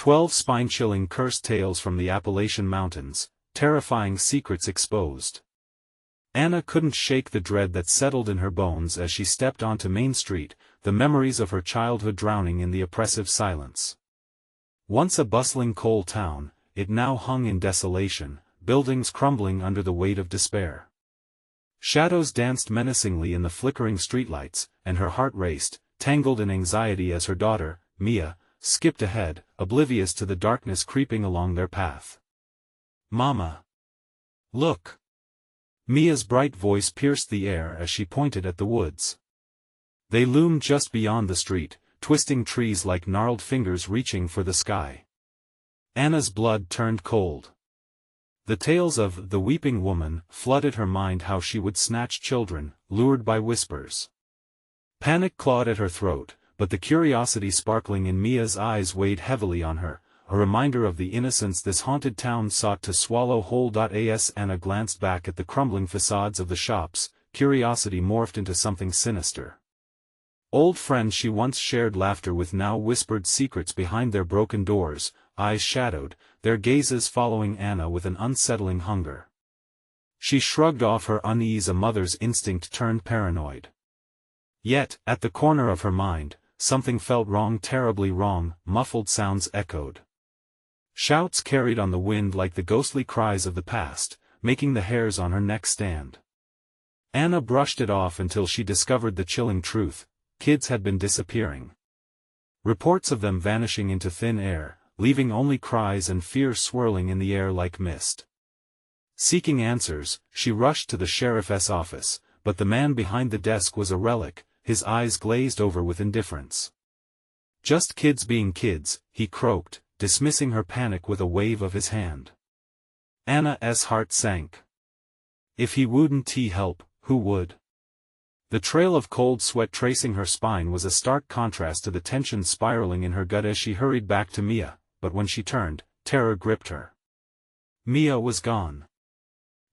12 spine-chilling cursed tales from the Appalachian Mountains, terrifying secrets exposed. Anna couldn't shake the dread that settled in her bones as she stepped onto Main Street, the memories of her childhood drowning in the oppressive silence. Once a bustling coal town, it now hung in desolation, buildings crumbling under the weight of despair. Shadows danced menacingly in the flickering streetlights, and her heart raced, tangled in anxiety as her daughter, Mia, skipped ahead, oblivious to the darkness creeping along their path. "Mama! Look!" Mia's bright voice pierced the air as she pointed at the woods. They loomed just beyond the street, twisting trees like gnarled fingers reaching for the sky. Anna's blood turned cold. The tales of the weeping woman flooded her mind, how she would snatch children, lured by whispers. Panic clawed at her throat, but the curiosity sparkling in Mia's eyes weighed heavily on her, a reminder of the innocence this haunted town sought to swallow whole. As Anna glanced back at the crumbling facades of the shops, curiosity morphed into something sinister. Old friends she once shared laughter with now whispered secrets behind their broken doors, eyes shadowed, their gazes following Anna with an unsettling hunger. She shrugged off her unease. A mother's instinct turned paranoid. Yet, at the corner of her mind, something felt wrong, terribly wrong. Muffled sounds echoed. Shouts carried on the wind like the ghostly cries of the past, making the hairs on her neck stand. Anna brushed it off until she discovered the chilling truth: kids had been disappearing. Reports of them vanishing into thin air, leaving only cries and fear swirling in the air like mist. Seeking answers, she rushed to the sheriff's office, but the man behind the desk was a relic, his eyes glazed over with indifference. "Just kids being kids," he croaked, dismissing her panic with a wave of his hand. Anna's heart sank. If he wouldn't help, who would? The trail of cold sweat tracing her spine was a stark contrast to the tension spiraling in her gut as she hurried back to Mia, but when she turned, terror gripped her. Mia was gone.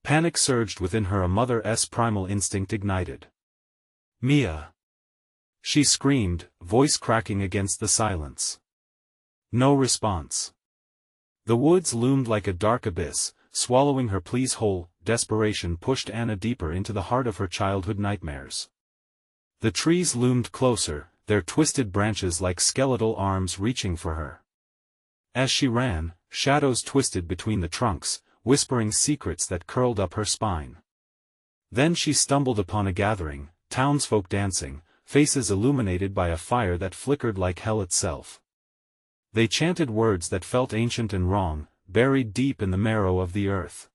Panic surged within her, a mother's primal instinct ignited. "Mia!" she screamed, voice cracking against the silence. No response. The woods loomed like a dark abyss, swallowing her pleas whole. Desperation pushed Anna deeper into the heart of her childhood nightmares. The trees loomed closer, their twisted branches like skeletal arms reaching for her. As she ran, shadows twisted between the trunks, whispering secrets that curled up her spine. Then she stumbled upon a gathering, townsfolk dancing, faces illuminated by a fire that flickered like hell itself. They chanted words that felt ancient and wrong, buried deep in the marrow of the earth.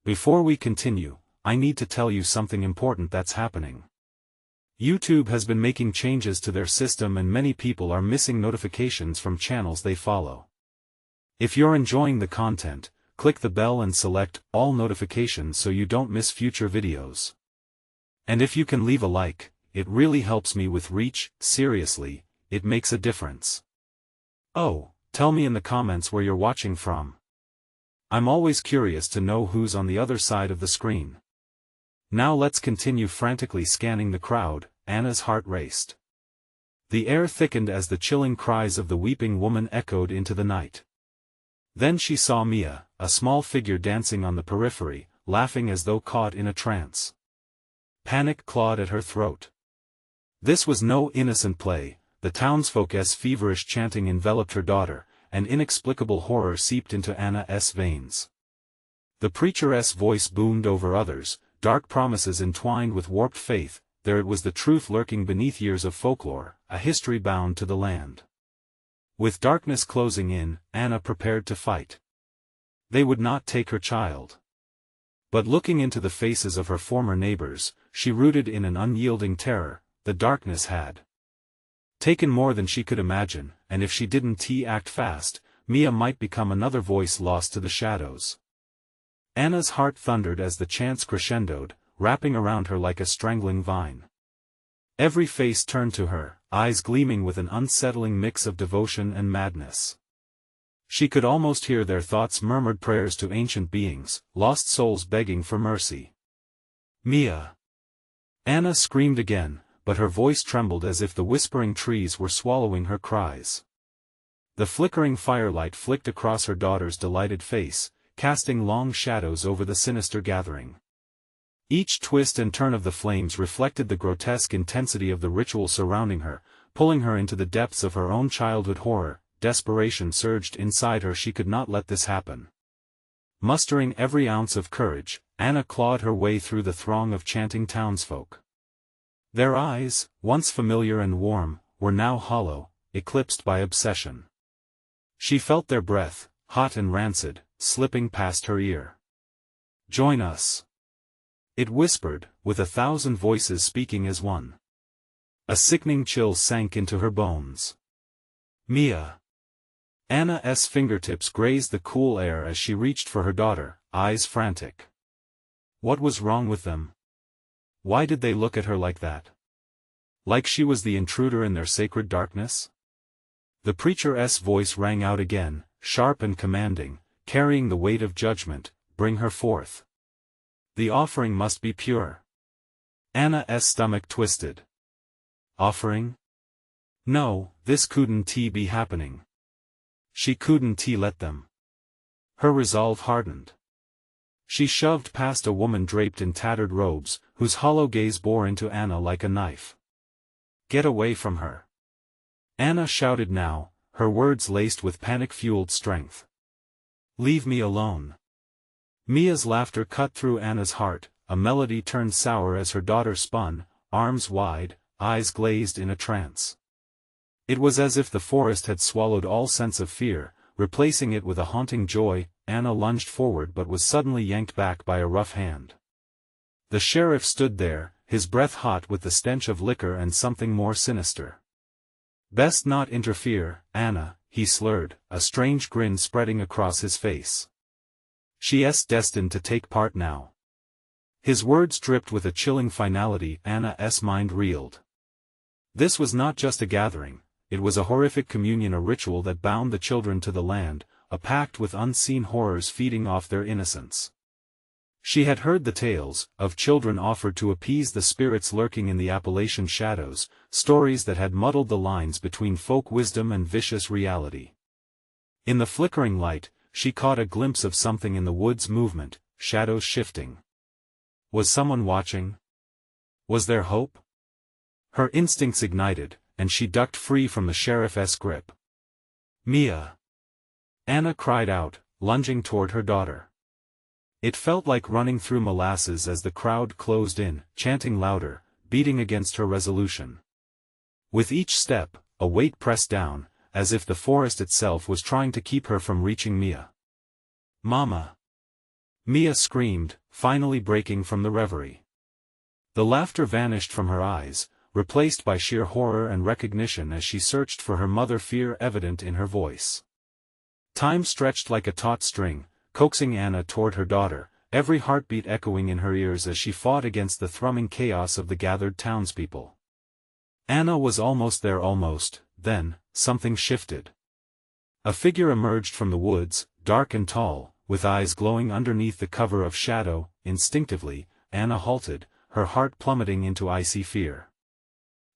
Before we continue, I need to tell you something important that's happening. YouTube has been making changes to their system and many people are missing notifications from channels they follow. If you're enjoying the content, click the bell and select all notifications so you don't miss future videos. And if you can leave a like, it really helps me with reach. Seriously, it makes a difference. Oh, tell me in the comments where you're watching from. I'm always curious to know who's on the other side of the screen. Now let's continue frantically scanning the crowd. Anna's heart raced. The air thickened as the chilling cries of the weeping woman echoed into the night. Then she saw Mia, a small figure dancing on the periphery, laughing as though caught in a trance. Panic clawed at her throat. This was no innocent play. The townsfolk's feverish chanting enveloped her daughter, and inexplicable horror seeped into Anna's veins. The preacher's voice boomed over others, dark promises entwined with warped faith. There it was, the truth lurking beneath years of folklore, a history bound to the land. With darkness closing in, Anna prepared to fight. They would not take her child. But looking into the faces of her former neighbors, she rooted in an unyielding terror. The darkness had taken more than she could imagine, and if she didn't act fast, Mia might become another voice lost to the shadows. Anna's heart thundered as the chants crescendoed, wrapping around her like a strangling vine. Every face turned to her, eyes gleaming with an unsettling mix of devotion and madness. She could almost hear their thoughts, murmured prayers to ancient beings, lost souls begging for mercy. "Mia!" Anna screamed again, but her voice trembled as if the whispering trees were swallowing her cries. The flickering firelight flicked across her daughter's delighted face, casting long shadows over the sinister gathering. Each twist and turn of the flames reflected the grotesque intensity of the ritual surrounding her, pulling her into the depths of her own childhood horror. Desperation surged inside her. She could not let this happen. Mustering every ounce of courage, Anna clawed her way through the throng of chanting townsfolk. Their eyes, once familiar and warm, were now hollow, eclipsed by obsession. She felt their breath, hot and rancid, slipping past her ear. "Join us," it whispered, with 1,000 voices speaking as one. A sickening chill sank into her bones. "Mia." Anna's fingertips grazed the cool air as she reached for her daughter, eyes frantic. What was wrong with them? Why did they look at her like that? Like she was the intruder in their sacred darkness? The preacher's voice rang out again, sharp and commanding, carrying the weight of judgment. "Bring her forth. The offering must be pure." Anna's stomach twisted. Offering? No, this couldn't be happening. She couldn't let them. Her resolve hardened. She shoved past a woman draped in tattered robes, whose hollow gaze bore into Anna like a knife. "Get away from her!" Anna shouted now, her words laced with panic-fueled strength. "Leave me alone." Mia's laughter cut through Anna's heart, a melody turned sour as her daughter spun, arms wide, eyes glazed in a trance. It was as if the forest had swallowed all sense of fear, replacing it with a haunting joy. Anna lunged forward but was suddenly yanked back by a rough hand. The sheriff stood there, his breath hot with the stench of liquor and something more sinister. "Best not interfere, Anna," he slurred, a strange grin spreading across his face. "She's destined to take part now." His words dripped with a chilling finality. Anna's mind reeled. This was not just a gathering, it was a horrific communion, a ritual that bound the children to the land, a pact with unseen horrors feeding off their innocence. She had heard the tales of children offered to appease the spirits lurking in the Appalachian shadows, stories that had muddled the lines between folk wisdom and vicious reality. In the flickering light, she caught a glimpse of something in the woods, movement, shadows shifting. Was someone watching? Was there hope? Her instincts ignited, and she ducked free from the sheriff's grip. "Mia!" Anna cried out, lunging toward her daughter. It felt like running through molasses as the crowd closed in, chanting louder, beating against her resolution. With each step, a weight pressed down, as if the forest itself was trying to keep her from reaching Mia. "Mama!" Mia screamed, finally breaking from the reverie. The laughter vanished from her eyes, replaced by sheer horror and recognition as she searched for her mother, fear evident in her voice. Time stretched like a taut string, coaxing Anna toward her daughter, every heartbeat echoing in her ears as she fought against the thrumming chaos of the gathered townspeople. Anna was almost there, then, something shifted. A figure emerged from the woods, dark and tall, with eyes glowing underneath the cover of shadow. Instinctively, Anna halted, her heart plummeting into icy fear.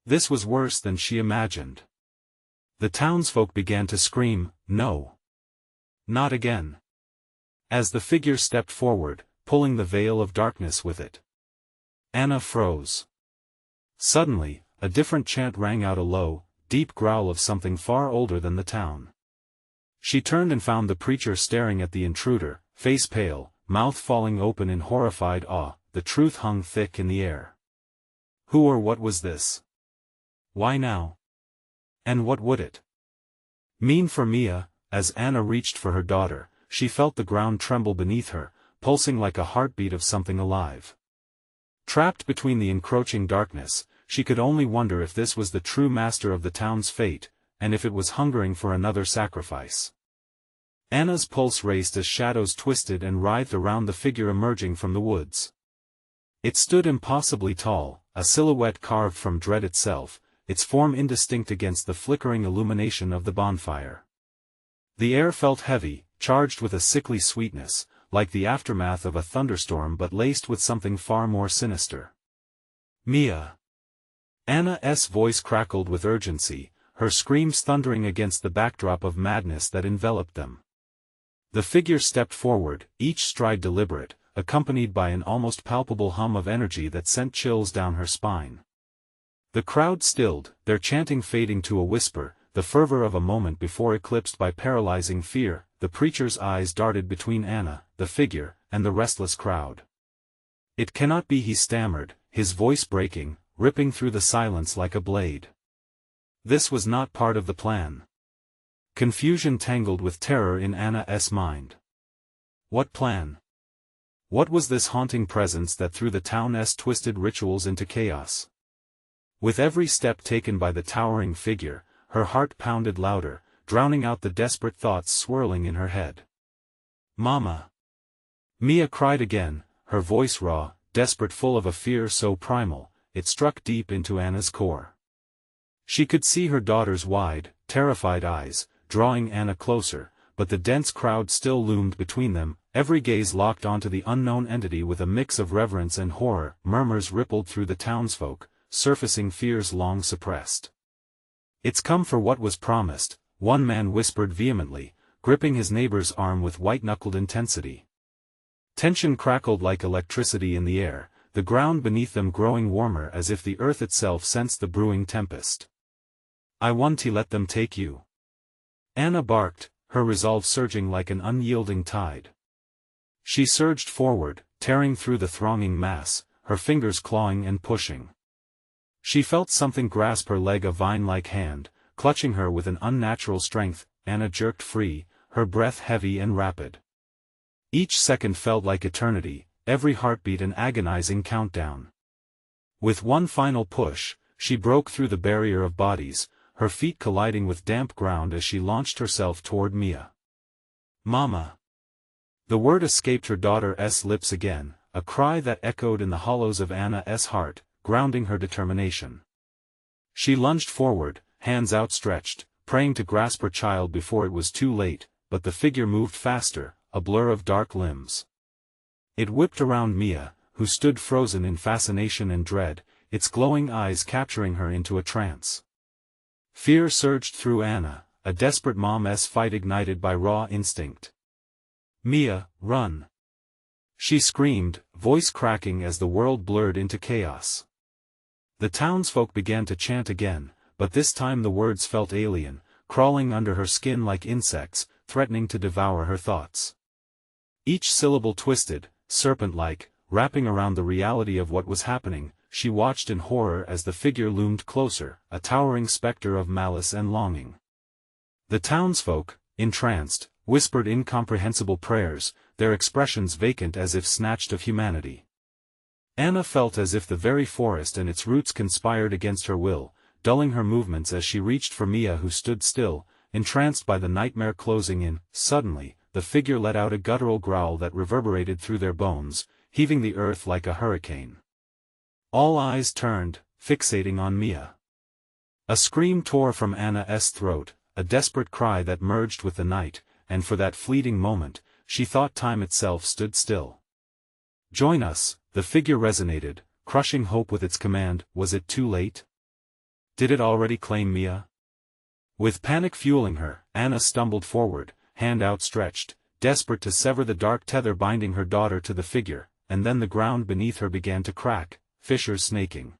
This was worse than she imagined. The townsfolk began to scream, "No! Not again!" as the figure stepped forward, pulling the veil of darkness with it. Anna froze. Suddenly, a different chant rang out, a low, deep growl of something far older than the town. She turned and found the preacher staring at the intruder, face pale, mouth falling open in horrified awe. The truth hung thick in the air. Who or what was this? Why now? And what would it mean for Mia? As Anna reached for her daughter, she felt the ground tremble beneath her, pulsing like a heartbeat of something alive. Trapped between the encroaching darkness, she could only wonder if this was the true master of the town's fate, and if it was hungering for another sacrifice. Anna's pulse raced as shadows twisted and writhed around the figure emerging from the woods. It stood impossibly tall, a silhouette carved from dread itself, its form indistinct against the flickering illumination of the bonfire. The air felt heavy, charged with a sickly sweetness, like the aftermath of a thunderstorm, but laced with something far more sinister. "Mia!" Anna's voice crackled with urgency, her screams thundering against the backdrop of madness that enveloped them. The figure stepped forward, each stride deliberate, accompanied by an almost palpable hum of energy that sent chills down her spine. The crowd stilled, their chanting fading to a whisper, the fervor of a moment before eclipsed by paralyzing fear. The preacher's eyes darted between Anna, the figure, and the restless crowd. "It cannot be," he stammered, his voice breaking, ripping through the silence like a blade. This was not part of the plan. Confusion tangled with terror in Anna's mind. What plan? What was this haunting presence that threw the town's twisted rituals into chaos? With every step taken by the towering figure, her heart pounded louder, drowning out the desperate thoughts swirling in her head. "Mama!" Mia cried again, her voice raw, desperate, full of a fear so primal, it struck deep into Anna's core. She could see her daughter's wide, terrified eyes, drawing Anna closer, but the dense crowd still loomed between them, every gaze locked onto the unknown entity with a mix of reverence and horror. Murmurs rippled through the townsfolk, surfacing fears long suppressed. "It's come for what was promised," one man whispered vehemently, gripping his neighbor's arm with white-knuckled intensity. Tension crackled like electricity in the air, the ground beneath them growing warmer as if the earth itself sensed the brewing tempest. "I want to let them take you," Anna barked, her resolve surging like an unyielding tide. She surged forward, tearing through the thronging mass, her fingers clawing and pushing. She felt something grasp her leg, a vine-like hand, clutching her with an unnatural strength. Anna jerked free, her breath heavy and rapid. Each second felt like eternity, every heartbeat an agonizing countdown. With one final push, she broke through the barrier of bodies, her feet colliding with damp ground as she launched herself toward Mia. "Mama!" The word escaped her daughter's lips again, a cry that echoed in the hollows of Anna's heart, grounding her determination. She lunged forward, hands outstretched, praying to grasp her child before it was too late, but the figure moved faster, a blur of dark limbs. It whipped around Mia, who stood frozen in fascination and dread, its glowing eyes capturing her into a trance. Fear surged through Anna, a desperate mom's fight ignited by raw instinct. "Mia, run!" she screamed, voice cracking as the world blurred into chaos. The townsfolk began to chant again, but this time the words felt alien, crawling under her skin like insects, threatening to devour her thoughts. Each syllable twisted, serpent-like, wrapping around the reality of what was happening. She watched in horror as the figure loomed closer, a towering specter of malice and longing. The townsfolk, entranced, whispered incomprehensible prayers, their expressions vacant as if snatched of humanity. Anna felt as if the very forest and its roots conspired against her will, dulling her movements as she reached for Mia, who stood still, entranced by the nightmare closing in. Suddenly, the figure let out a guttural growl that reverberated through their bones, heaving the earth like a hurricane. All eyes turned, fixating on Mia. A scream tore from Anna's throat, a desperate cry that merged with the night, and for that fleeting moment, she thought time itself stood still. "Join us," the figure resonated, crushing hope with its command. Was it too late? Did it already claim Mia? With panic fueling her, Anna stumbled forward, hand outstretched, desperate to sever the dark tether binding her daughter to the figure, and then the ground beneath her began to crack, fissures snaking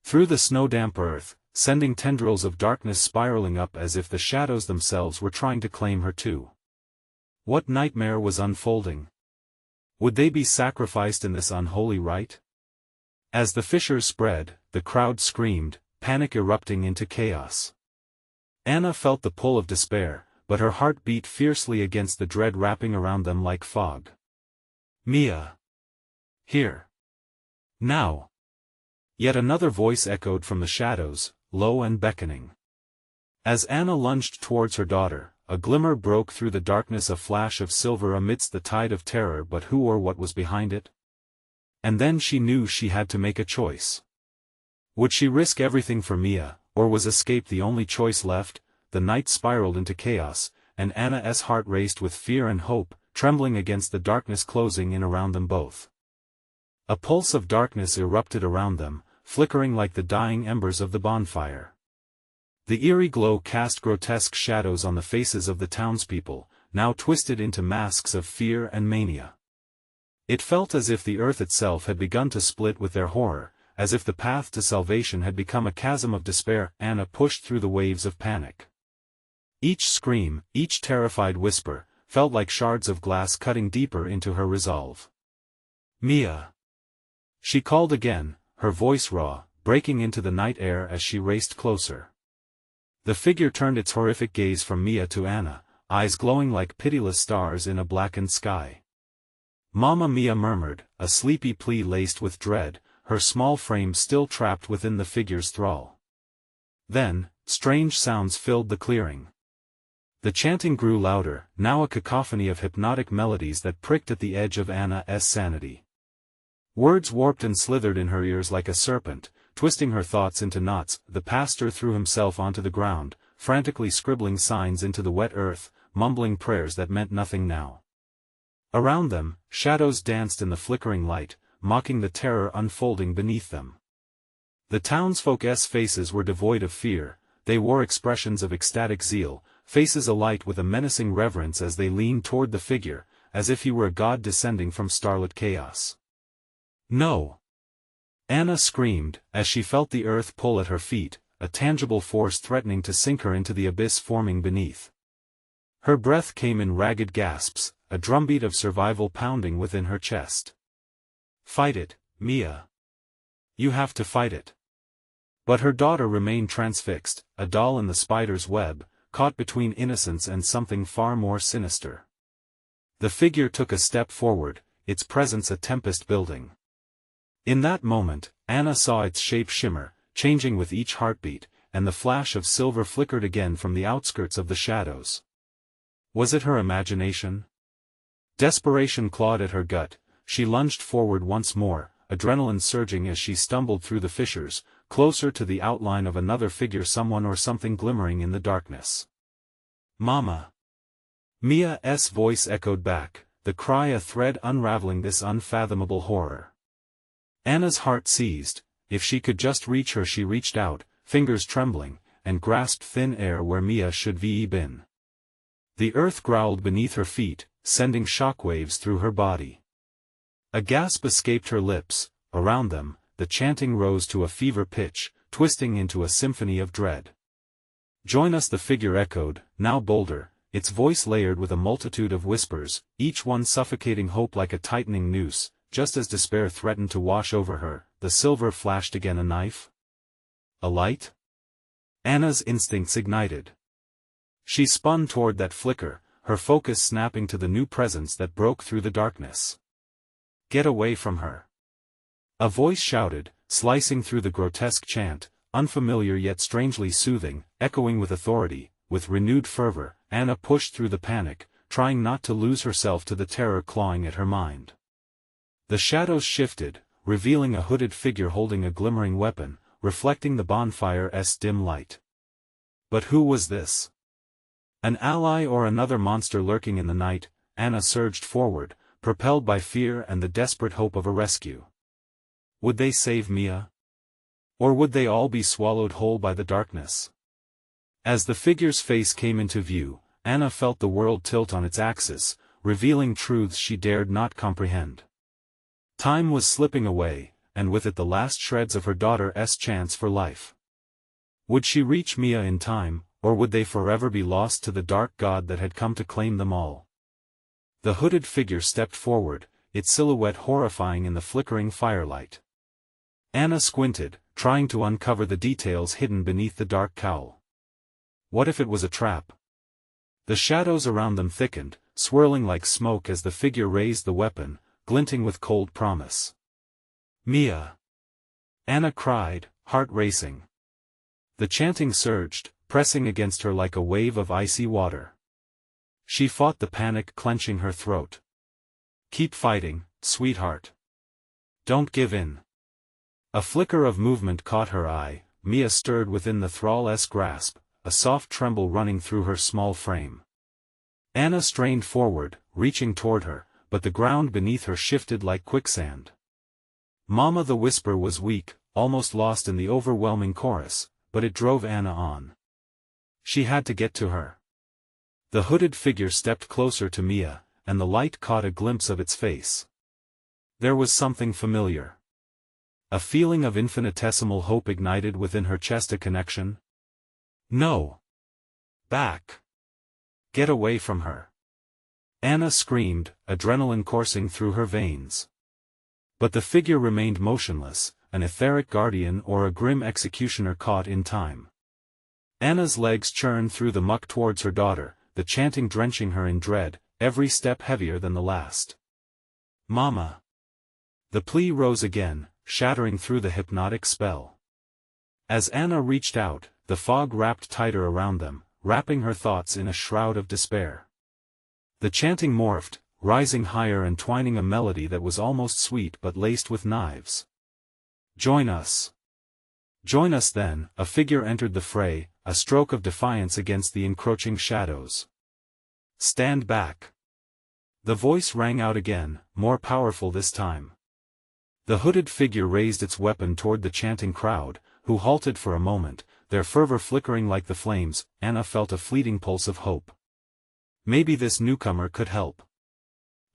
through the snow-damp earth, sending tendrils of darkness spiraling up as if the shadows themselves were trying to claim her too. What nightmare was unfolding? Would they be sacrificed in this unholy rite? As the fissures spread, the crowd screamed, panic erupting into chaos. Anna felt the pull of despair, but her heart beat fiercely against the dread wrapping around them like fog. "Mia! Here! Now!" Yet another voice echoed from the shadows, low and beckoning. As Anna lunged towards her daughter, a glimmer broke through the darkness, a flash of silver amidst the tide of terror. But who or what was behind it? And then she knew she had to make a choice. Would she risk everything for Mia, or was escape the only choice left? The night spiraled into chaos, and Anna's heart raced with fear and hope, trembling against the darkness closing in around them both. A pulse of darkness erupted around them, flickering like the dying embers of the bonfire. The eerie glow cast grotesque shadows on the faces of the townspeople, now twisted into masks of fear and mania. It felt as if the earth itself had begun to split with their horror, as if the path to salvation had become a chasm of despair. Anna pushed through the waves of panic. Each scream, each terrified whisper, felt like shards of glass cutting deeper into her resolve. "Mia!" She called again, her voice raw, breaking into the night air as she raced closer. The figure turned its horrific gaze from Mia to Anna, eyes glowing like pitiless stars in a blackened sky. "Mama," Mia murmured, a sleepy plea laced with dread, her small frame still trapped within the figure's thrall. Then, strange sounds filled the clearing. The chanting grew louder, now a cacophony of hypnotic melodies that pricked at the edge of Anna's sanity. Words warped and slithered in her ears like a serpent, twisting her thoughts into knots. The pastor threw himself onto the ground, frantically scribbling signs into the wet earth, mumbling prayers that meant nothing now. Around them, shadows danced in the flickering light, mocking the terror unfolding beneath them. The townsfolk's faces were devoid of fear, they wore expressions of ecstatic zeal, faces alight with a menacing reverence as they leaned toward the figure, as if he were a god descending from starlit chaos. "No!" Anna screamed, as she felt the earth pull at her feet, a tangible force threatening to sink her into the abyss forming beneath. Her breath came in ragged gasps, a drumbeat of survival pounding within her chest. "Fight it, Mia. You have to fight it." But her daughter remained transfixed, a doll in the spider's web, caught between innocence and something far more sinister. The figure took a step forward, its presence a tempest building. In that moment, Anna saw its shape shimmer, changing with each heartbeat, and the flash of silver flickered again from the outskirts of the shadows. Was it her imagination? Desperation clawed at her gut, she lunged forward once more, adrenaline surging as she stumbled through the fissures, closer to the outline of another figure, someone or something glimmering in the darkness. "Mama!" Mia's voice echoed back, the cry a thread unraveling this unfathomable horror. Anna's heart seized. If she could just reach her, she reached out, fingers trembling, and grasped thin air where Mia should be been. The earth growled beneath her feet, sending shockwaves through her body. A gasp escaped her lips. Around them, the chanting rose to a fever pitch, twisting into a symphony of dread. "Join us," the figure echoed, now bolder, its voice layered with a multitude of whispers, each one suffocating hope like a tightening noose. Just as despair threatened to wash over her, the silver flashed again. A knife? A light? Anna's instincts ignited. She spun toward that flicker, her focus snapping to the new presence that broke through the darkness. "Get away from her!" A voice shouted, slicing through the grotesque chant, unfamiliar yet strangely soothing, echoing with authority. With renewed fervor, Anna pushed through the panic, trying not to lose herself to the terror clawing at her mind. The shadows shifted, revealing a hooded figure holding a glimmering weapon, reflecting the bonfire's dim light. But who was this? An ally or another monster lurking in the night? Anna surged forward, propelled by fear and the desperate hope of a rescue. Would they save Mia? Or would they all be swallowed whole by the darkness? As the figure's face came into view, Anna felt the world tilt on its axis, revealing truths she dared not comprehend. Time was slipping away, and with it the last shreds of her daughter's chance for life. Would she reach Mia in time, or would they forever be lost to the dark god that had come to claim them all? The hooded figure stepped forward, its silhouette horrifying in the flickering firelight. Anna squinted, trying to uncover the details hidden beneath the dark cowl. What if it was a trap? The shadows around them thickened, swirling like smoke as the figure raised the weapon, glinting with cold promise. "Mia!" Anna cried, heart racing. The chanting surged, pressing against her like a wave of icy water. She fought the panic clenching her throat. "Keep fighting, sweetheart. Don't give in." A flicker of movement caught her eye. Mia stirred within the thrall's grasp, a soft tremble running through her small frame. Anna strained forward, reaching toward her, but the ground beneath her shifted like quicksand. "Mama!" The whisper was weak, almost lost in the overwhelming chorus, but it drove Anna on. She had to get to her. The hooded figure stepped closer to Mia, and the light caught a glimpse of its face. There was something familiar. A feeling of infinitesimal hope ignited within her chest. A connection? No. Back. Get away from her. Anna screamed, adrenaline coursing through her veins. But the figure remained motionless, an etheric guardian or a grim executioner caught in time. Anna's legs churned through the muck towards her daughter, the chanting drenching her in dread, every step heavier than the last. Mama. The plea rose again, shattering through the hypnotic spell. As Anna reached out, the fog wrapped tighter around them, wrapping her thoughts in a shroud of despair. The chanting morphed, rising higher and twining a melody that was almost sweet but laced with knives. Join us. Join us then. A figure entered the fray, a stroke of defiance against the encroaching shadows. Stand back. The voice rang out again, more powerful this time. The hooded figure raised its weapon toward the chanting crowd, who halted for a moment, their fervor flickering like the flames. Anna felt a fleeting pulse of hope. Maybe this newcomer could help.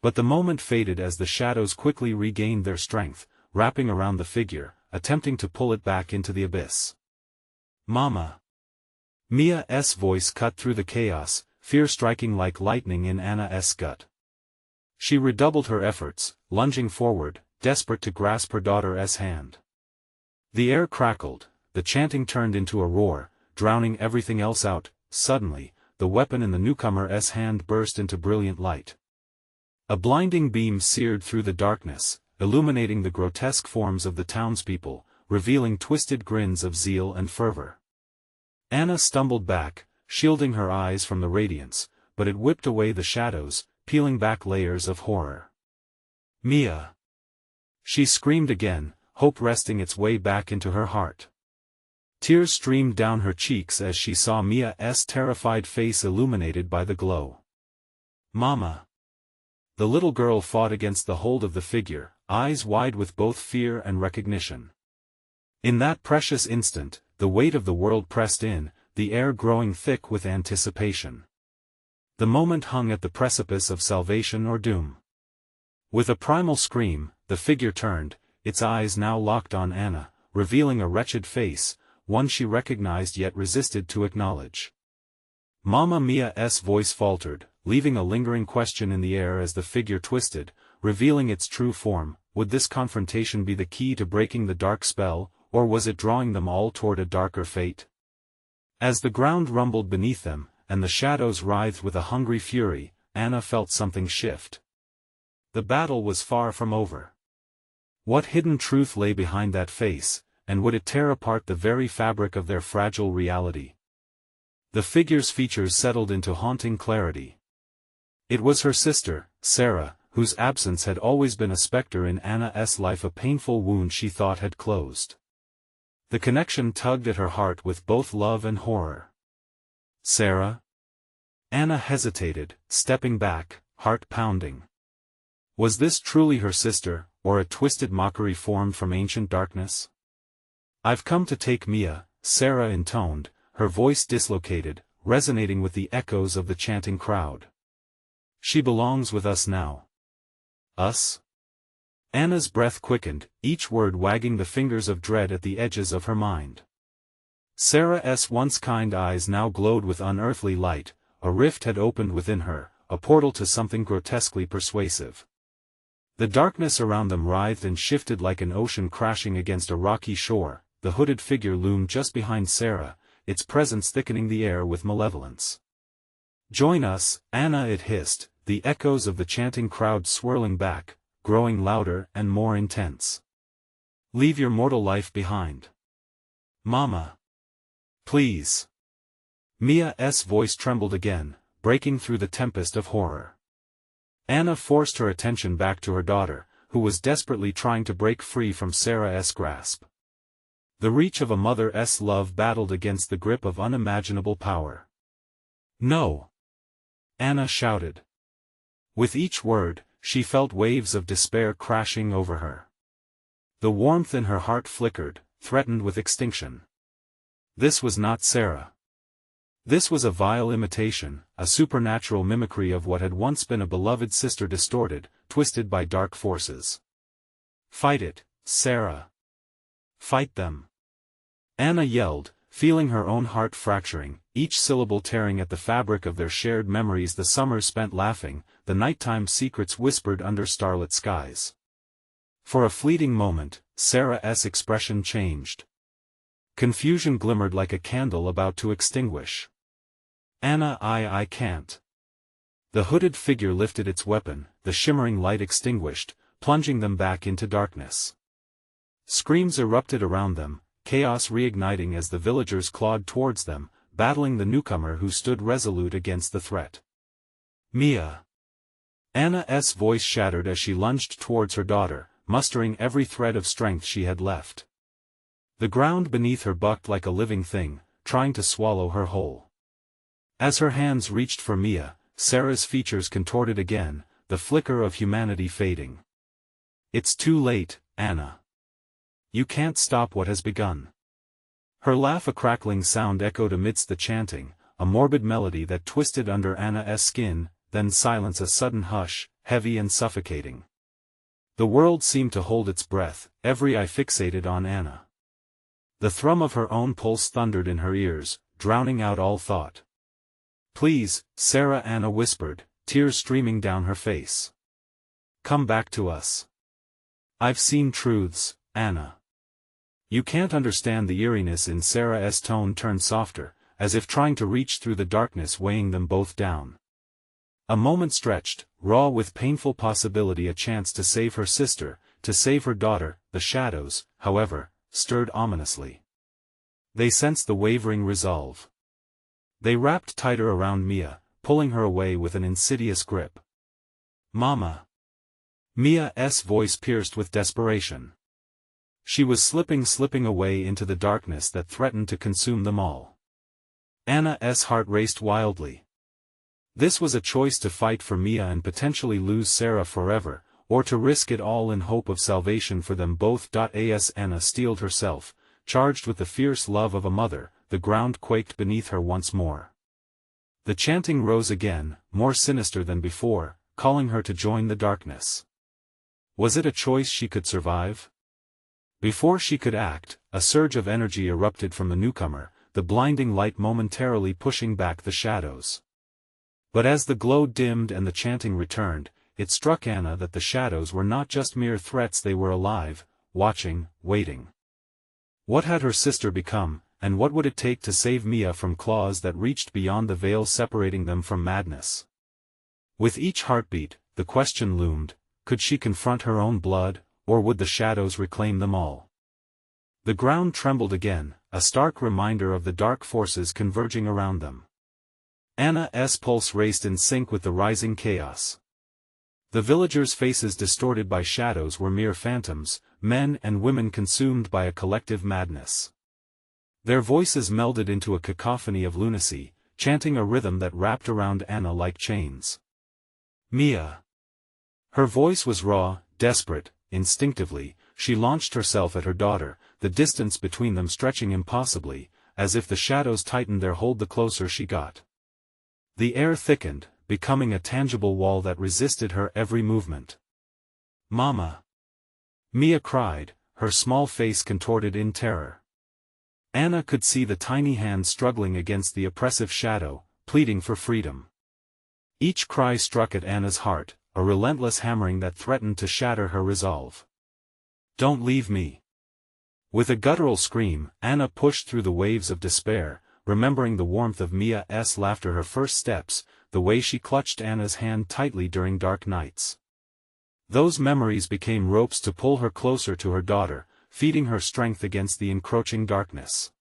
But the moment faded as the shadows quickly regained their strength, wrapping around the figure, attempting to pull it back into the abyss. Mama. Mia's voice cut through the chaos, fear striking like lightning in Anna's gut. She redoubled her efforts, lunging forward, desperate to grasp her daughter's hand. The air crackled, the chanting turned into a roar, drowning everything else out. Suddenly, the weapon in the newcomer's hand burst into brilliant light. A blinding beam seared through the darkness, illuminating the grotesque forms of the townspeople, revealing twisted grins of zeal and fervor. Anna stumbled back, shielding her eyes from the radiance, but it whipped away the shadows, peeling back layers of horror. Mia! She screamed again, hope wresting its way back into her heart. Tears streamed down her cheeks as she saw Mia's terrified face illuminated by the glow. Mama! The little girl fought against the hold of the figure, eyes wide with both fear and recognition. In that precious instant, the weight of the world pressed in, the air growing thick with anticipation. The moment hung at the precipice of salvation or doom. With a primal scream, the figure turned, its eyes now locked on Anna, revealing a wretched face, one she recognized yet resisted to acknowledge. Mama Mia's voice faltered, leaving a lingering question in the air as the figure twisted, revealing its true form. Would this confrontation be the key to breaking the dark spell, or was it drawing them all toward a darker fate? As the ground rumbled beneath them, and the shadows writhed with a hungry fury, Anna felt something shift. The battle was far from over. What hidden truth lay behind that face, and would it tear apart the very fabric of their fragile reality? The figure's features settled into haunting clarity. It was her sister, Sarah, whose absence had always been a specter in Anna's life, a painful wound she thought had closed. The connection tugged at her heart with both love and horror. Sarah? Anna hesitated, stepping back, heart pounding. Was this truly her sister, or a twisted mockery formed from ancient darkness? I've come to take Mia, Sarah intoned, her voice dislocated, resonating with the echoes of the chanting crowd. She belongs with us now. Us? Anna's breath quickened, each word wagging the fingers of dread at the edges of her mind. Sarah's once kind eyes now glowed with unearthly light, a rift had opened within her, a portal to something grotesquely persuasive. The darkness around them writhed and shifted like an ocean crashing against a rocky shore. The hooded figure loomed just behind Sarah, its presence thickening the air with malevolence. Join us, Anna, it hissed, the echoes of the chanting crowd swirling back, growing louder and more intense. Leave your mortal life behind. Mama. Please. Mia's voice trembled again, breaking through the tempest of horror. Anna forced her attention back to her daughter, who was desperately trying to break free from Sarah's grasp. The reach of a mother's love battled against the grip of unimaginable power. No! Anna shouted. With each word, she felt waves of despair crashing over her. The warmth in her heart flickered, threatened with extinction. This was not Sarah. This was a vile imitation, a supernatural mimicry of what had once been a beloved sister distorted, twisted by dark forces. "Fight it, Sarah. Fight them!" Anna yelled, feeling her own heart fracturing, each syllable tearing at the fabric of their shared memories, the summers spent laughing, the nighttime secrets whispered under starlit skies. For a fleeting moment, Sarah's expression changed. Confusion glimmered like a candle about to extinguish. "Anna, I can't." The hooded figure lifted its weapon, the shimmering light extinguished, plunging them back into darkness. Screams erupted around them, chaos reigniting as the villagers clawed towards them, battling the newcomer who stood resolute against the threat. "Mia!" Anna's voice shattered as she lunged towards her daughter, mustering every thread of strength she had left. The ground beneath her bucked like a living thing, trying to swallow her whole. As her hands reached for Mia, Sarah's features contorted again, the flicker of humanity fading. "It's too late, Anna. You can't stop what has begun." Her laugh, a crackling sound, echoed amidst the chanting, a morbid melody that twisted under Anna's skin, then silence, a sudden hush, heavy and suffocating. The world seemed to hold its breath, every eye fixated on Anna. The thrum of her own pulse thundered in her ears, drowning out all thought. "Please, Sarah," Anna whispered, tears streaming down her face. "Come back to us. I've seen truths, Anna." "You can't understand." The eeriness in Sarah's tone turned softer, as if trying to reach through the darkness weighing them both down. A moment stretched, raw with painful possibility, a chance to save her sister, to save her daughter. The shadows, however, stirred ominously. They sensed the wavering resolve. They wrapped tighter around Mia, pulling her away with an insidious grip. "Mama!" Mia's voice pierced with desperation. She was slipping away into the darkness that threatened to consume them all. Anna's heart raced wildly. This was a choice: to fight for Mia and potentially lose Sarah forever, or to risk it all in hope of salvation for them both. As Anna steeled herself, charged with the fierce love of a mother, the ground quaked beneath her once more. The chanting rose again, more sinister than before, calling her to join the darkness. Was it a choice she could survive? Before she could act, a surge of energy erupted from the newcomer, the blinding light momentarily pushing back the shadows. But as the glow dimmed and the chanting returned, it struck Anna that the shadows were not just mere threats, they were alive, watching, waiting. What had her sister become, and what would it take to save Mia from claws that reached beyond the veil separating them from madness? With each heartbeat, the question loomed: could she confront her own blood, or would the shadows reclaim them all? The ground trembled again, a stark reminder of the dark forces converging around them. Anna's pulse raced in sync with the rising chaos. The villagers' faces distorted by shadows were mere phantoms, men and women consumed by a collective madness. Their voices melded into a cacophony of lunacy, chanting a rhythm that wrapped around Anna like chains. "Mia!" Her voice was raw, desperate. Instinctively, she launched herself at her daughter, the distance between them stretching impossibly, as if the shadows tightened their hold the closer she got. The air thickened, becoming a tangible wall that resisted her every movement. "Mama!" Mia cried, her small face contorted in terror. Anna could see the tiny hand struggling against the oppressive shadow, pleading for freedom. Each cry struck at Anna's heart, a relentless hammering that threatened to shatter her resolve. "Don't leave me!" With a guttural scream, Anna pushed through the waves of despair, remembering the warmth of Mia's laughter, her first steps, the way she clutched Anna's hand tightly during dark nights. Those memories became ropes to pull her closer to her daughter, feeding her strength against the encroaching darkness.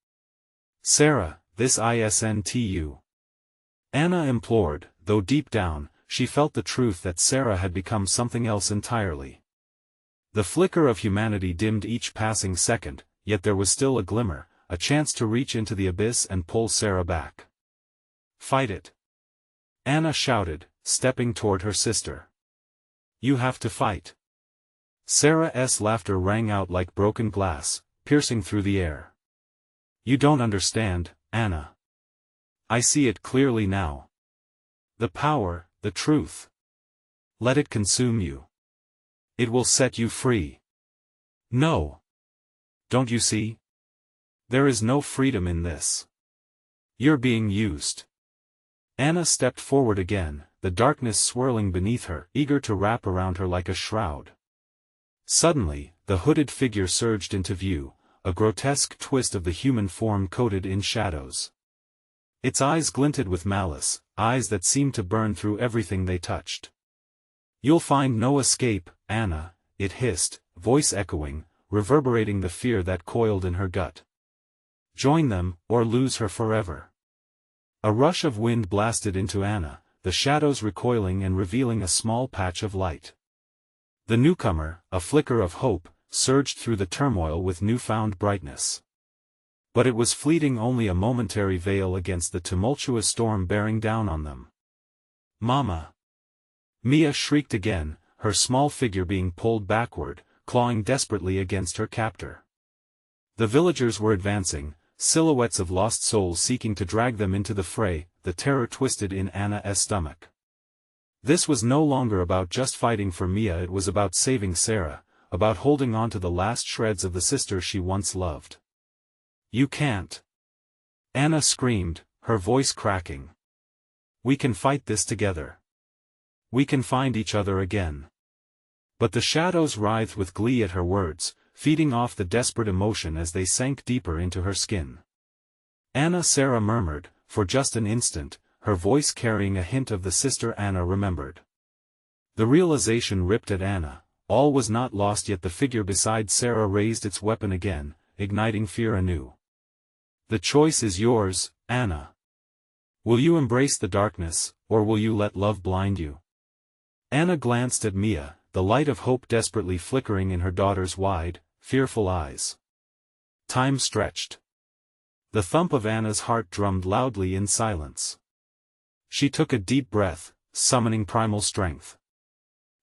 "Sarah, this isn't you." Anna implored, though deep down, she felt the truth that Sarah had become something else entirely. The flicker of humanity dimmed each passing second, yet there was still a glimmer, a chance to reach into the abyss and pull Sarah back. "Fight it!" Anna shouted, stepping toward her sister. "You have to fight." Sarah's laughter rang out like broken glass, piercing through the air. "You don't understand, Anna. I see it clearly now. The power, the truth. Let it consume you. It will set you free. No. Don't you see? There is no freedom in this. You're being used. Anna stepped forward again, the darkness swirling beneath her, eager to wrap around her like a shroud. Suddenly, the hooded figure surged into view, a grotesque twist of the human form coated in shadows. Its eyes glinted with malice, eyes that seemed to burn through everything they touched. You'll find no escape, Anna, it hissed, voice echoing, reverberating the fear that coiled in her gut. Join them, or lose her forever. A rush of wind blasted into Anna, the shadows recoiling and revealing a small patch of light. The newcomer, a flicker of hope, surged through the turmoil with newfound brightness. But it was fleeting, only a momentary veil against the tumultuous storm bearing down on them. Mama! Mia shrieked again, her small figure being pulled backward, clawing desperately against her captor. The villagers were advancing, silhouettes of lost souls seeking to drag them into the fray, the terror twisted in Anna's stomach. This was no longer about just fighting for Mia, it was about saving Sarah, about holding on to the last shreds of the sister she once loved. You can't! Anna screamed, her voice cracking. We can fight this together. We can find each other again. But the shadows writhed with glee at her words, feeding off the desperate emotion as they sank deeper into her skin. Anna, Sarah murmured, for just an instant, her voice carrying a hint of the sister Anna remembered. The realization ripped at Anna, all was not lost yet. The figure beside Sarah raised its weapon again, igniting fear anew. The choice is yours, Anna. Will you embrace the darkness, or will you let love blind you? Anna glanced at Mia, the light of hope desperately flickering in her daughter's wide, fearful eyes. Time stretched. The thump of Anna's heart drummed loudly in silence. She took a deep breath, summoning primal strength.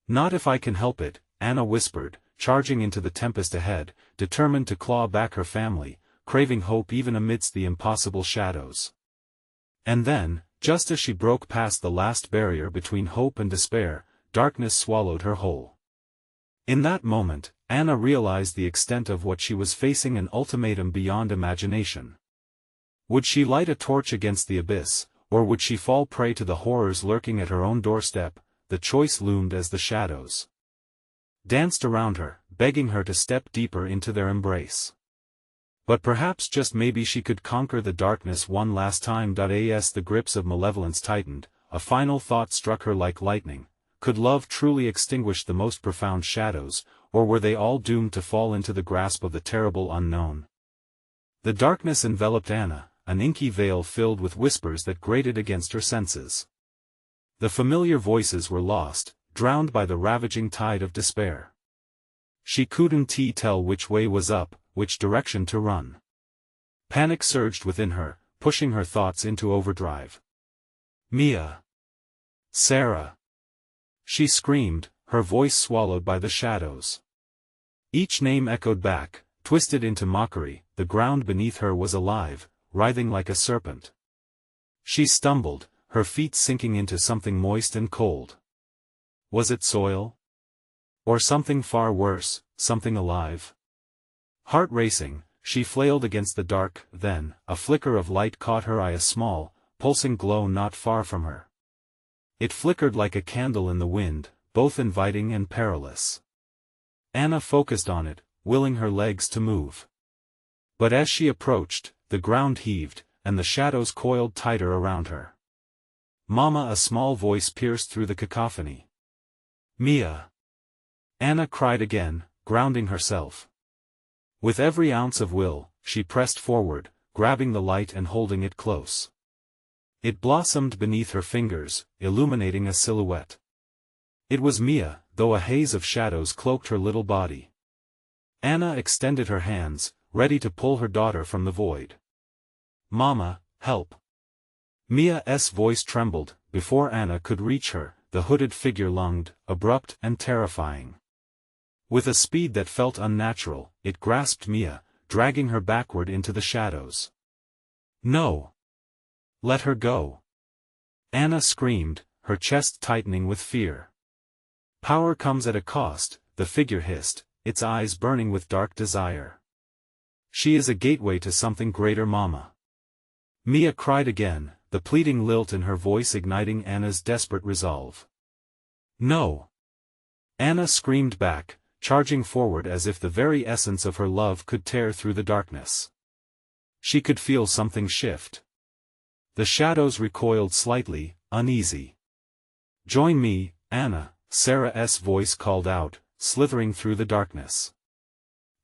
Not if I can help it, Anna whispered, charging into the tempest ahead, determined to claw back her family, craving hope even amidst the impossible shadows. And then, just as she broke past the last barrier between hope and despair, darkness swallowed her whole. In that moment, Anna realized the extent of what she was facing, an ultimatum beyond imagination. Would she light a torch against the abyss, or would she fall prey to the horrors lurking at her own doorstep? The choice loomed as the shadows danced around her, begging her to step deeper into their embrace. But perhaps, just maybe, she could conquer the darkness one last time. As the grips of malevolence tightened, a final thought struck her like lightning. Could love truly extinguish the most profound shadows, or were they all doomed to fall into the grasp of the terrible unknown? The darkness enveloped Anna, an inky veil filled with whispers that grated against her senses. The familiar voices were lost, drowned by the ravaging tide of despair. She couldn't tell which way was up, which direction to run. Panic surged within her, pushing her thoughts into overdrive. Mia! Sarah! She screamed, her voice swallowed by the shadows. Each name echoed back, twisted into mockery. The ground beneath her was alive, writhing like a serpent. She stumbled, her feet sinking into something moist and cold. Was it soil? Or something far worse, something alive? Heart racing, she flailed against the dark. Then, a flicker of light caught her eye, a small, pulsing glow not far from her. It flickered like a candle in the wind, both inviting and perilous. Anna focused on it, willing her legs to move. But as she approached, the ground heaved, and the shadows coiled tighter around her. Mama! A small voice pierced through the cacophony. Mia! Anna cried again, grounding herself. With every ounce of will, she pressed forward, grabbing the light and holding it close. It blossomed beneath her fingers, illuminating a silhouette. It was Mia, though a haze of shadows cloaked her little body. Anna extended her hands, ready to pull her daughter from the void. Mama, help! Mia's voice trembled. Before Anna could reach her, the hooded figure lunged, abrupt and terrifying. With a speed that felt unnatural, it grasped Mia, dragging her backward into the shadows. No! Let her go. Anna screamed, her chest tightening with fear. Power comes at a cost, the figure hissed, its eyes burning with dark desire. She is a gateway to something greater, Mama. Mia cried again, the pleading lilt in her voice igniting Anna's desperate resolve. No! Anna screamed back, charging forward as if the very essence of her love could tear through the darkness. She could feel something shift. The shadows recoiled slightly, uneasy. Join me, Anna, Sarah's voice called out, slithering through the darkness.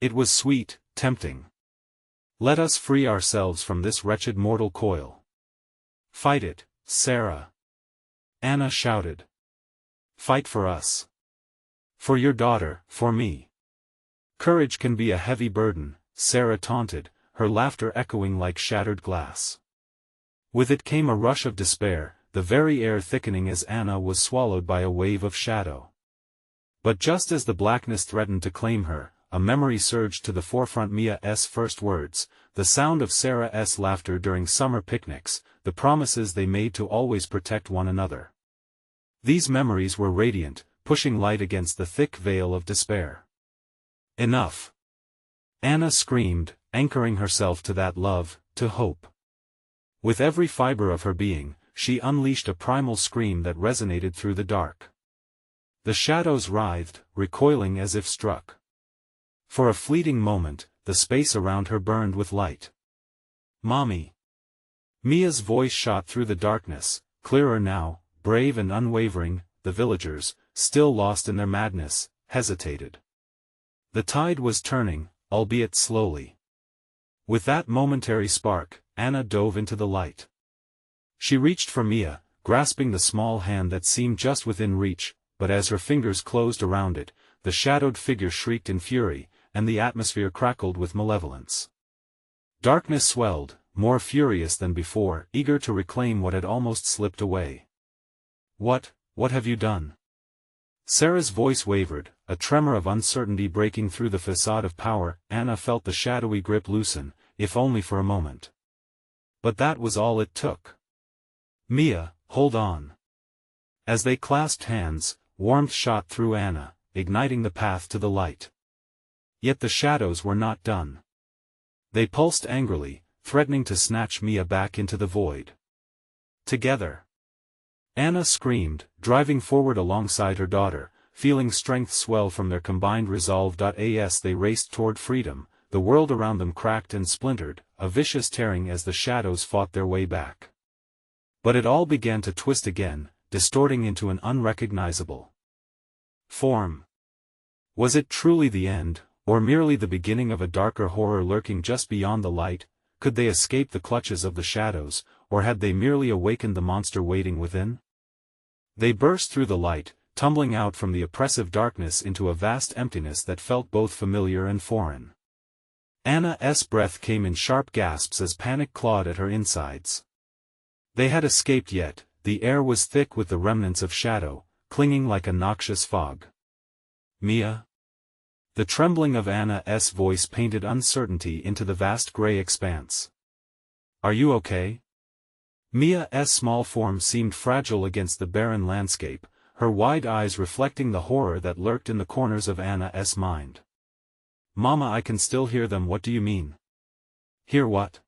It was sweet, tempting. Let us free ourselves from this wretched mortal coil. Fight it, Sarah. Anna shouted. Fight for us. For your daughter, for me. Courage can be a heavy burden, Sarah taunted, her laughter echoing like shattered glass. With it came a rush of despair, the very air thickening as Anna was swallowed by a wave of shadow. But just as the blackness threatened to claim her, a memory surged to the forefront. Mia's first words, the sound of Sarah's laughter during summer picnics, the promises they made to always protect one another. These memories were radiant, pushing light against the thick veil of despair. Enough! Anna screamed, anchoring herself to that love, to hope. With every fiber of her being, she unleashed a primal scream that resonated through the dark. The shadows writhed, recoiling as if struck. For a fleeting moment, the space around her burned with light. Mommy! Mia's voice shot through the darkness, clearer now, brave and unwavering. The villagers, still lost in their madness, hesitated. The tide was turning, albeit slowly. With that momentary spark, Anna dove into the light. She reached for Mia, grasping the small hand that seemed just within reach, but as her fingers closed around it, the shadowed figure shrieked in fury, and the atmosphere crackled with malevolence. Darkness swelled, more furious than before, eager to reclaim what had almost slipped away. What have you done? Sarah's voice wavered, a tremor of uncertainty breaking through the facade of power. Anna felt the shadowy grip loosen, if only for a moment. But that was all it took. Mia, hold on. As they clasped hands, warmth shot through Anna, igniting the path to the light. Yet the shadows were not done. They pulsed angrily, threatening to snatch Mia back into the void. Together. Anna screamed, driving forward alongside her daughter, feeling strength swell from their combined resolve. As they raced toward freedom, the world around them cracked and splintered, a vicious tearing as the shadows fought their way back. But it all began to twist again, distorting into an unrecognizable form. Was it truly the end, or merely the beginning of a darker horror lurking just beyond the light? Could they escape the clutches of the shadows, or had they merely awakened the monster waiting within? They burst through the light, tumbling out from the oppressive darkness into a vast emptiness that felt both familiar and foreign. Anna's breath came in sharp gasps as panic clawed at her insides. They had escaped, yet the air was thick with the remnants of shadow, clinging like a noxious fog. Mia? The trembling of Anna's voice painted uncertainty into the vast gray expanse. Are you okay? Mia's small form seemed fragile against the barren landscape, her wide eyes reflecting the horror that lurked in the corners of Anna's mind. Mama, I can still hear them. What do you mean? Hear what?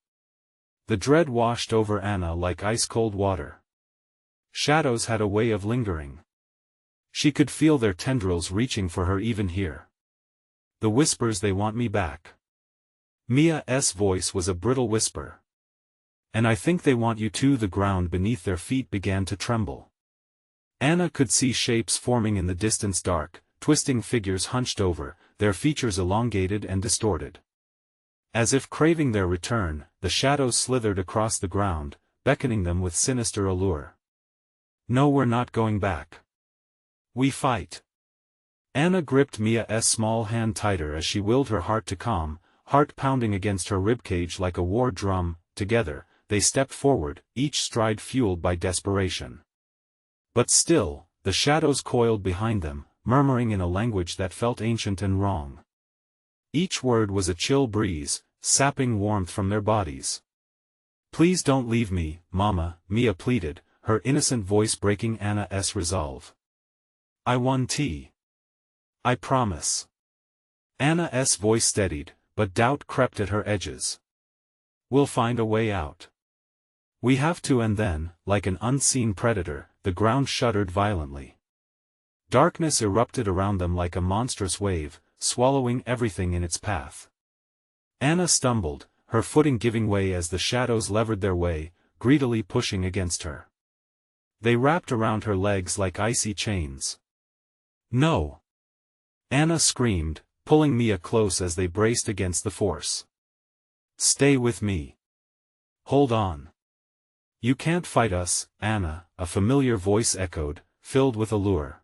The dread washed over Anna like ice-cold water. Shadows had a way of lingering. She could feel their tendrils reaching for her even here. The whispers, they want me back. Mia's voice was a brittle whisper. And I think they want you too. The ground beneath their feet began to tremble. Anna could see shapes forming in the distance, dark, twisting figures hunched over, their features elongated and distorted. As if craving their return, the shadows slithered across the ground, beckoning them with sinister allure. No, we're not going back. We fight. Anna gripped Mia's small hand tighter as she willed her heart to calm, heart pounding against her ribcage like a war drum. Together, they stepped forward, each stride fueled by desperation. But still, the shadows coiled behind them, murmuring in a language that felt ancient and wrong. Each word was a chill breeze, sapping warmth from their bodies. Please don't leave me, Mama, Mia pleaded, her innocent voice breaking Anna's resolve. I want tea. I promise. Anna's voice steadied, but doubt crept at her edges. We'll find a way out. We have to. And then, like an unseen predator, the ground shuddered violently. Darkness erupted around them like a monstrous wave, swallowing everything in its path. Anna stumbled, her footing giving way as the shadows levered their way, greedily pushing against her. They wrapped around her legs like icy chains. No! Anna screamed, pulling Mia close as they braced against the force. Stay with me. Hold on. You can't fight us, Anna, a familiar voice echoed, filled with allure.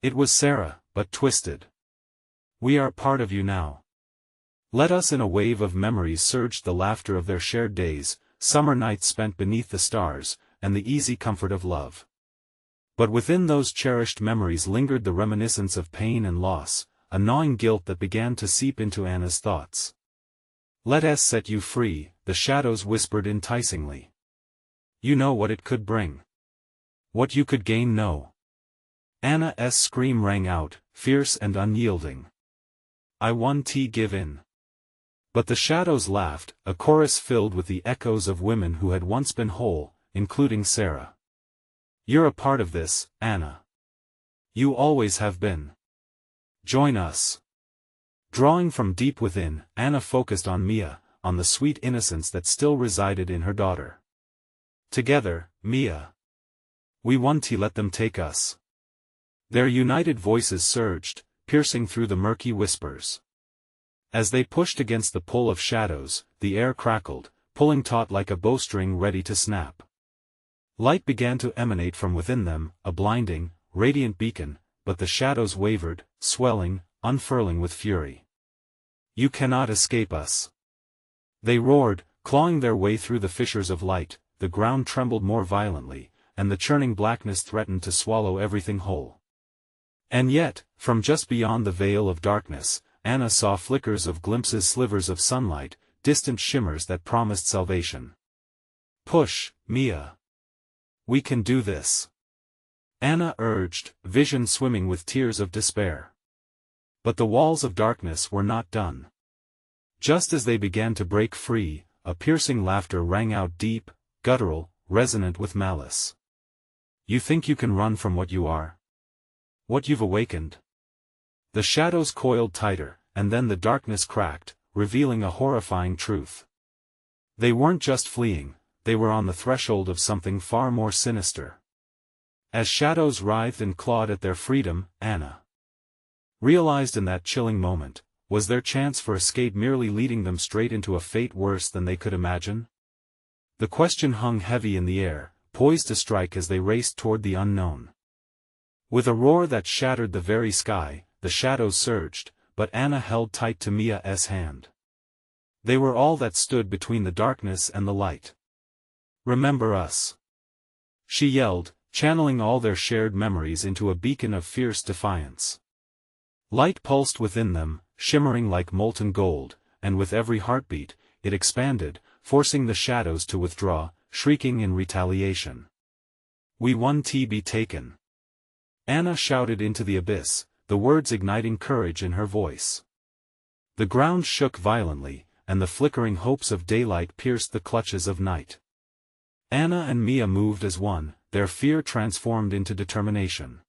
It was Sarah, but twisted. We are part of you now. Let us. In a wave of memories surged the laughter of their shared days, summer nights spent beneath the stars, and the easy comfort of love. But within those cherished memories lingered the reminiscence of pain and loss, a gnawing guilt that began to seep into Anna's thoughts. Let us set you free, the shadows whispered enticingly. You know what it could bring. What you could gain. No. Anna's scream rang out, fierce and unyielding. I want to give in. But the shadows laughed, a chorus filled with the echoes of women who had once been whole, including Sarah. You're a part of this, Anna. You always have been. Join us. Drawing from deep within, Anna focused on Mia, on the sweet innocence that still resided in her daughter. Together, Mia. We want to let them take us. Their united voices surged, piercing through the murky whispers. As they pushed against the pull of shadows, the air crackled, pulling taut like a bowstring ready to snap. Light began to emanate from within them, a blinding, radiant beacon, but the shadows wavered, swelling, unfurling with fury. You cannot escape us. They roared, clawing their way through the fissures of light. The ground trembled more violently, and the churning blackness threatened to swallow everything whole. And yet, from just beyond the veil of darkness, Anna saw flickers of glimpses, slivers of sunlight, distant shimmers that promised salvation. Push, Mia. We can do this. Anna urged, vision swimming with tears of despair. But the walls of darkness were not done. Just as they began to break free, a piercing laughter rang out, deep, guttural, resonant with malice. You think you can run from what you are? What you've awakened? The shadows coiled tighter, and then the darkness cracked, revealing a horrifying truth. They weren't just fleeing, they were on the threshold of something far more sinister. As shadows writhed and clawed at their freedom, Anna realized in that chilling moment, was their chance for escape merely leading them straight into a fate worse than they could imagine? The question hung heavy in the air, poised to strike as they raced toward the unknown. With a roar that shattered the very sky, the shadows surged, but Anna held tight to Mia's hand. They were all that stood between the darkness and the light. Remember us. She yelled, channeling all their shared memories into a beacon of fierce defiance. Light pulsed within them, shimmering like molten gold, and with every heartbeat, it expanded, forcing the shadows to withdraw, shrieking in retaliation. We want to be taken. Anna shouted into the abyss, the words igniting courage in her voice. The ground shook violently, and the flickering hopes of daylight pierced the clutches of night. Anna and Mia moved as one, their fear transformed into determination.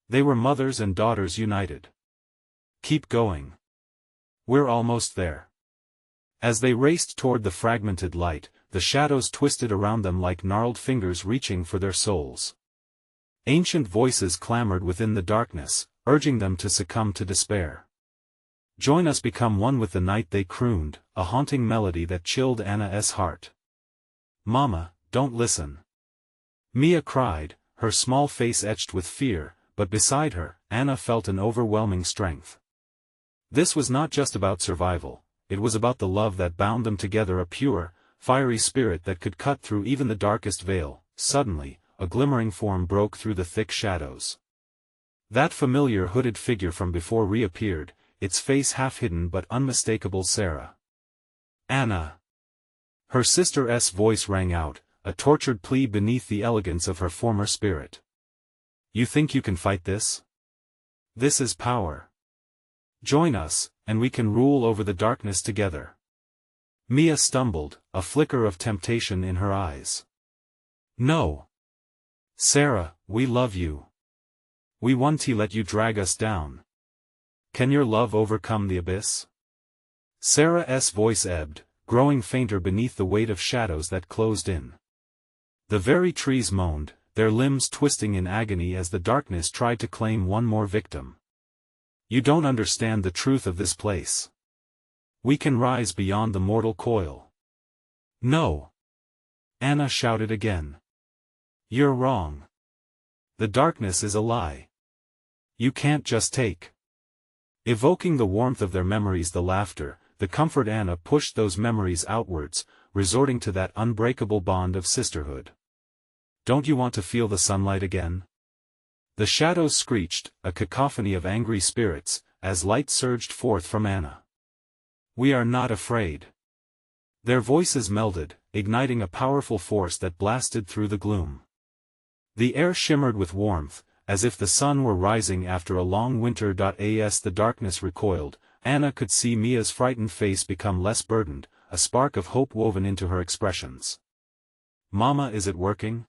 They were mothers and daughters united. Keep going. We're almost there. As they raced toward the fragmented light, the shadows twisted around them like gnarled fingers reaching for their souls. Ancient voices clamored within the darkness, urging them to succumb to despair. Join us, become one with the night, they crooned, a haunting melody that chilled Anna's heart. Mama, don't listen. Mia cried, her small face etched with fear, but beside her, Anna felt an overwhelming strength. This was not just about survival, it was about the love that bound them together, a pure, fiery spirit that could cut through even the darkest veil. Suddenly, a glimmering form broke through the thick shadows. That familiar hooded figure from before reappeared, its face half hidden but unmistakable. Sarah. Anna. Her sister's voice rang out, a tortured plea beneath the elegance of her former spirit. You think you can fight this? This is power. Join us, and we can rule over the darkness together. Mia stumbled, a flicker of temptation in her eyes. No. Sarah, we love you. We won't let you drag us down. Can your love overcome the abyss? Sarah's voice ebbed, growing fainter beneath the weight of shadows that closed in. The very trees moaned, their limbs twisting in agony as the darkness tried to claim one more victim. You don't understand the truth of this place. We can rise beyond the mortal coil. No. Anna shouted again. You're wrong. The darkness is a lie. You can't just take. Evoking the warmth of their memories, the laughter, the comfort, Anna pushed those memories outwards, resorting to that unbreakable bond of sisterhood. Don't you want to feel the sunlight again? The shadows screeched, a cacophony of angry spirits, as light surged forth from Anna. We are not afraid. Their voices melded, igniting a powerful force that blasted through the gloom. The air shimmered with warmth, as if the sun were rising after a long winter. As the darkness recoiled, Anna could see Mia's frightened face become less burdened, a spark of hope woven into her expressions. Mama, is it working?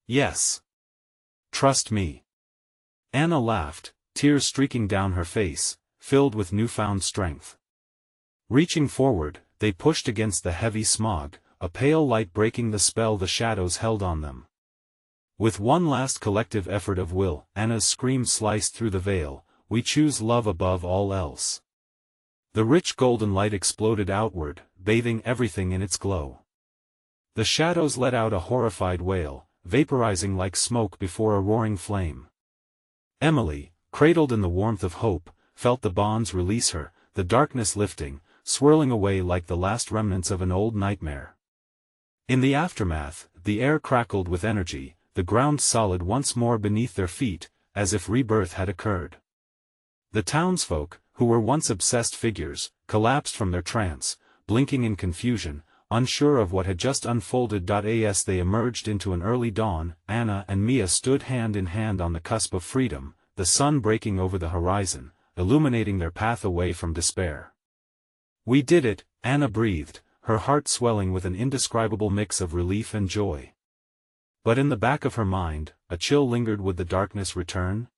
Yes. Trust me. Anna laughed, tears streaking down her face, filled with newfound strength. Reaching forward, they pushed against the heavy smog, a pale light breaking the spell the shadows held on them. With one last collective effort of will, Anna's scream sliced through the veil, "We choose love above all else." The rich golden light exploded outward, bathing everything in its glow. The shadows let out a horrified wail, vaporizing like smoke before a roaring flame. Emily, cradled in the warmth of hope, felt the bonds release her, the darkness lifting, swirling away like the last remnants of an old nightmare. In the aftermath, the air crackled with energy, the ground solid once more beneath their feet, as if rebirth had occurred. The townsfolk, who were once obsessed figures, collapsed from their trance, blinking in confusion, unsure of what had just unfolded. As they emerged into an early dawn, Anna and Mia stood hand in hand on the cusp of freedom, the sun breaking over the horizon, illuminating their path away from despair. We did it, Anna breathed, her heart swelling with an indescribable mix of relief and joy. But in the back of her mind, a chill lingered. Would the darkness return?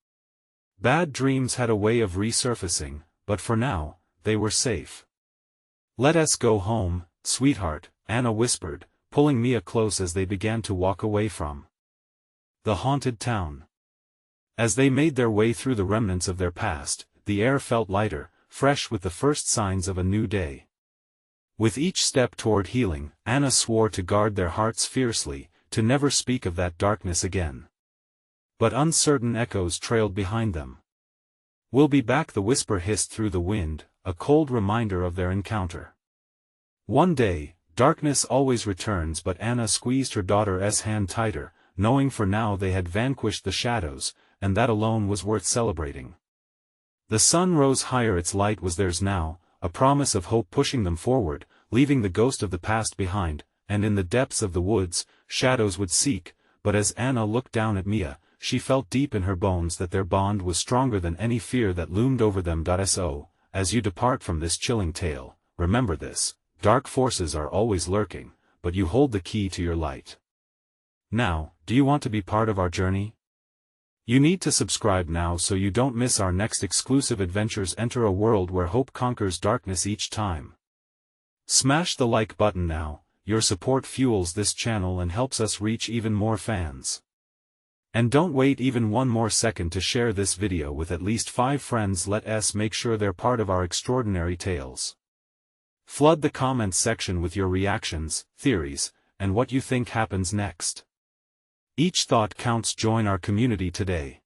Bad dreams had a way of resurfacing, but for now, they were safe. Let us go home, sweetheart, Anna whispered, pulling Mia close as they began to walk away from the haunted town. As they made their way through the remnants of their past, the air felt lighter, fresh with the first signs of a new day. With each step toward healing, Anna swore to guard their hearts fiercely, to never speak of that darkness again. But uncertain echoes trailed behind them. We'll be back, the whisper hissed through the wind, a cold reminder of their encounter. One day, darkness always returns, but Anna squeezed her daughter's hand tighter, knowing for now they had vanquished the shadows, and that alone was worth celebrating. The sun rose higher, its light was theirs now, a promise of hope pushing them forward, leaving the ghost of the past behind, and in the depths of the woods, shadows would seek, but as Anna looked down at Mia, she felt deep in her bones that their bond was stronger than any fear that loomed over them. So, as you depart from this chilling tale, remember this: dark forces are always lurking, but you hold the key to your light. Now, do you want to be part of our journey? You need to subscribe now so you don't miss our next exclusive adventures. Enter a world where hope conquers darkness each time. Smash the like button now, your support fuels this channel and helps us reach even more fans. And don't wait even one more second to share this video with at least 5 friends. Let us make sure they're part of our extraordinary tales. Flood the comments section with your reactions, theories, and what you think happens next. Each thought counts. Join our community today.